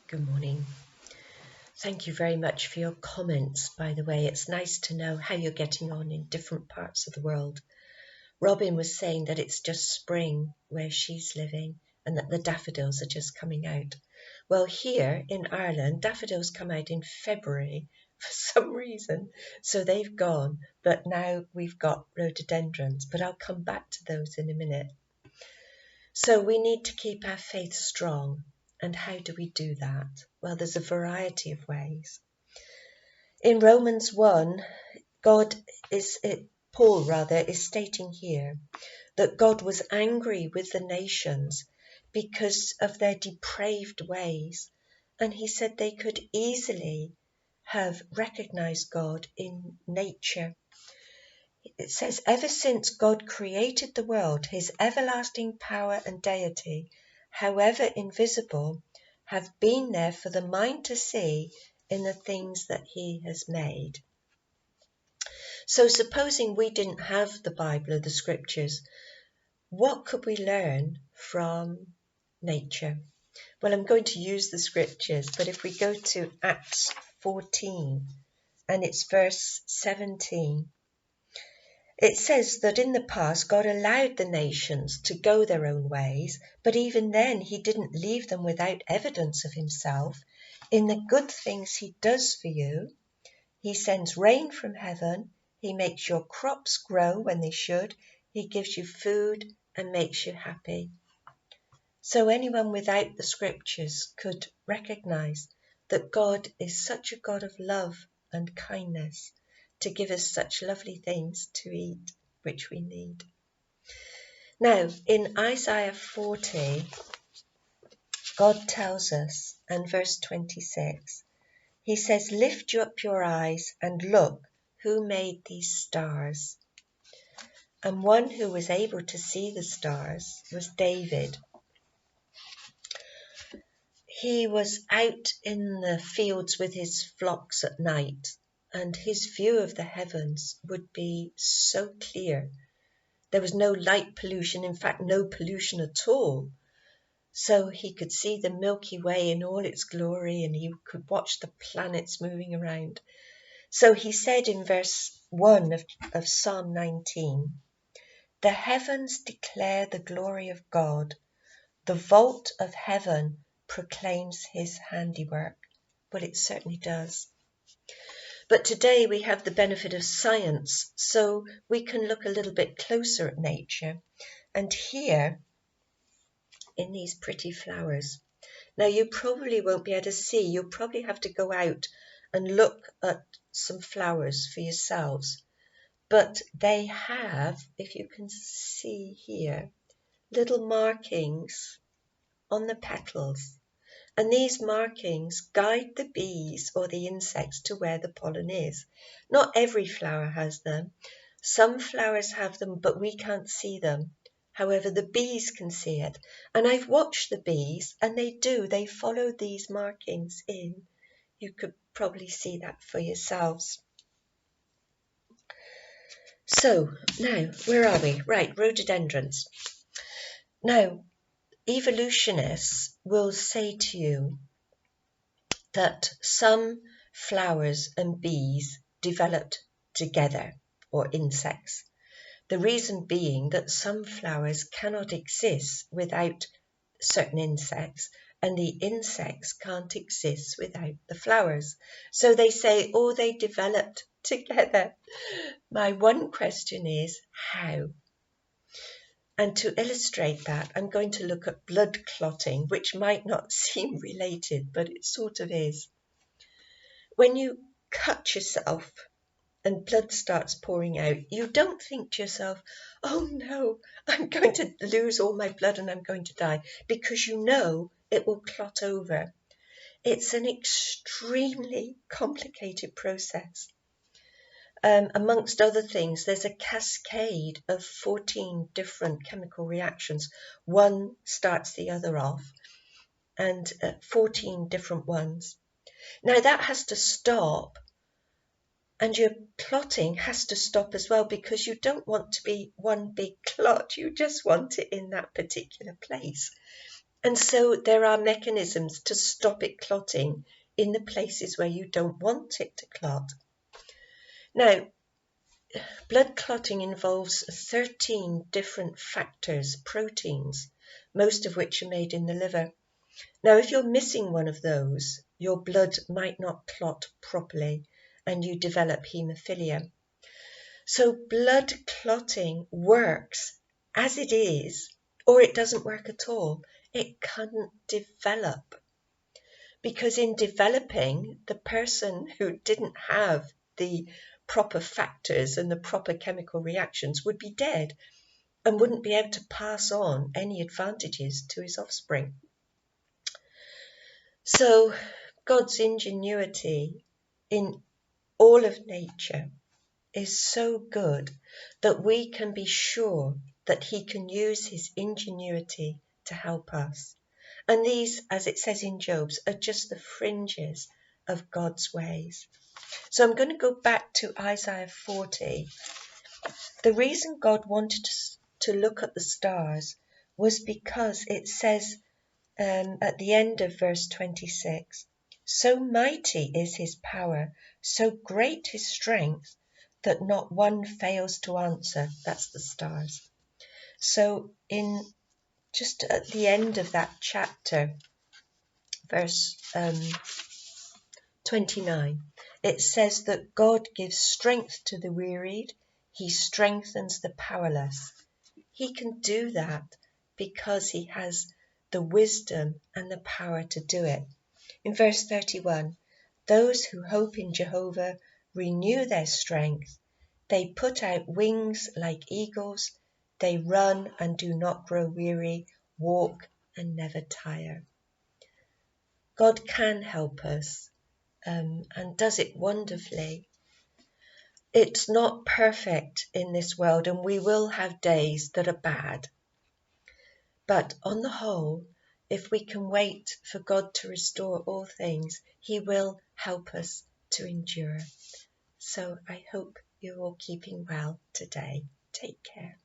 Good morning. Thank you very much for your comments, by the way. It's nice to know how you're getting on in different parts of the world. Robin was saying that it's just spring where she's living and that the daffodils are just coming out. Well, here in Ireland, daffodils come out in February for some reason, so they've gone. But now we've got rhododendrons, but I'll come back to those in a minute. So we need to keep our faith strong. And how do we do that? Well, there's a variety of ways. In Romans 1, Paul is stating here that God was angry with the nations because of their depraved ways. And he said they could easily have recognized God in nature. It says, ever since God created the world, his everlasting power and deity, however invisible, have been there for the mind to see in the things that he has made. So supposing we didn't have the Bible or the scriptures, what could we learn from nature? Well, I'm going to use the scriptures, but if we go to Acts 14 and it's verse 17, it says that in the past God allowed the nations to go their own ways, but even then he didn't leave them without evidence of himself in the good things he does for you. He sends rain from heaven, he makes your crops grow when they should, he gives you food and makes you happy. So anyone without the scriptures could recognize that God is such a God of love and kindness to give us such lovely things to eat, which we need. Now, in Isaiah 40, God tells us, and verse 26, he says, lift you up your eyes and look who made these stars. And one who was able to see the stars was David. He was out in the fields with his flocks at night, and his view of the heavens would be so clear. There was no light pollution, in fact, no pollution at all. So he could see the Milky Way in all its glory, and he could watch the planets moving around. So he said in verse 1 of Psalm 19, the heavens declare the glory of God. The vault of heaven proclaims his handiwork. Well, it certainly does. But today we have the benefit of science, so we can look a little bit closer at nature. And here, in these pretty flowers, now you probably won't be able to see, you'll probably have to go out and look at some flowers for yourselves. But they have, if you can see here, little markings on the petals. And these markings guide the bees or the insects to where the pollen is. Not every flower has them. Some flowers have them, but we can't see them. However, the bees can see it. And I've watched the bees, and they follow these markings in. You could probably see that for yourselves. So, now, where are we? Right, rhododendrons. Now, evolutionists will say to you that some flowers and bees developed together, or insects. The reason being that some flowers cannot exist without certain insects, and the insects can't exist without the flowers. So they say, oh, they developed together. My one question is, how? And to illustrate that, I'm going to look at blood clotting, which might not seem related, but it sort of is. When you cut yourself and blood starts pouring out, you don't think to yourself, oh no, I'm going to lose all my blood and I'm going to die, because you know it will clot over. It's an extremely complicated process. Amongst other things, there's a cascade of 14 different chemical reactions. One starts the other off, and 14 different ones. Now that has to stop, and your clotting has to stop as well, because you don't want to be one big clot. You just want it in that particular place. And so there are mechanisms to stop it clotting in the places where you don't want it to clot. Now, blood clotting involves 13 different factors, proteins, most of which are made in the liver. Now, if you're missing one of those, your blood might not clot properly and you develop haemophilia. So blood clotting works as it is, or it doesn't work at all. It can't develop. Because in developing, the person who didn't have the proper factors and the proper chemical reactions would be dead and wouldn't be able to pass on any advantages to his offspring. So God's ingenuity in all of nature is so good that we can be sure that he can use his ingenuity to help us. And these, as it says in Job's, are just the fringes of God's ways. So I'm going to go back to Isaiah 40. The reason God wanted to look at the stars was because it says at the end of verse 26, so mighty is his power, so great his strength, that not one fails to answer. That's the stars. So in just at the end of that chapter, verse 29, it says that God gives strength to the wearied, he strengthens the powerless. He can do that because he has the wisdom and the power to do it. In verse 31, those who hope in Jehovah renew their strength. They put out wings like eagles. They run and do not grow weary, walk and never tire. God can help us and does it wonderfully. It's not perfect in this world, and we will have days that are bad. But on the whole, if we can wait for God to restore all things, he will help us to endure. So I hope you're all keeping well today. Take care.